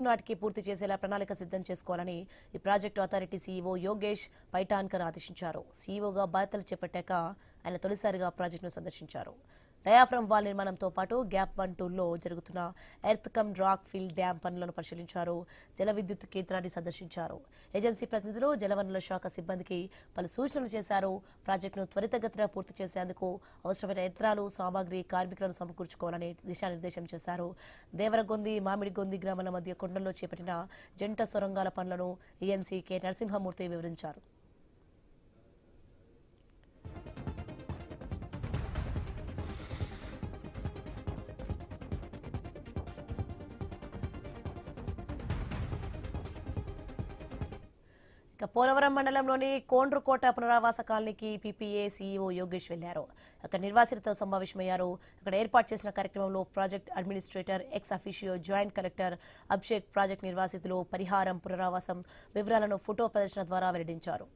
నాటికి పూర్తి చేసేలా ప్రణాళిక సిద్ధం చేసుకోవాలని ఈ ప్రాజెక్టు అథారిటీ సీఈఓ యోగేష్ పైఠాన్కర్ ఆదేశించారు. సీఈఓగా బాధ్యతలు చేపట్టాక ఆయన తొలిసారిగా ప్రాజెక్టును సందర్శించారు. డయాఫ్రమ్ వాల్ నిర్మాణంతో పాటు గ్యాప్ 1-2లో జరుగుతున్న earth cum rock fill dam పనులను పరిశీలించారు. జల విద్యుత్ కేంద్రాన్ని సందర్శించారు. ఏజెన్సీ ప్రతినిధులు జలవనరుల శాఖ సిబ్బందికి పలు సూచనలు చేశారు. ప్రాజెక్టును త్వరితగతిన పూర్తి చేసేందుకు అవసరమైన యంత్రాలు, సామాగ్రి, కార్మికులను సమకూర్చుకోవాలని దిశానిర్దేశం చేశారు. దేవరగొంది, మామిడిగొంది గ్రామాల మధ్య కొండల్లో చేపట్టిన జంట సొరంగాల పనులను ఈఎన్సీ కె నరసింహమూర్తి వివరించారు. పోలవరం మండలంలోని కోండ్రుకోట పునరావాస కాలనీకి పీపీఏ సీఈఓ యోగేష్ వెళ్లారు. అక్కడ నిర్వాసితులతో సమావేశమయ్యారు. అక్కడ ఏర్పాటు చేసిన కార్యక్రమంలో project administrator, ex officio joint collector Abhishek project నిర్వాసితులు పరిహారం, పునరావాసం వివరాలను ఫోటో ప్రదర్శన ద్వారా వెల్లడించారు.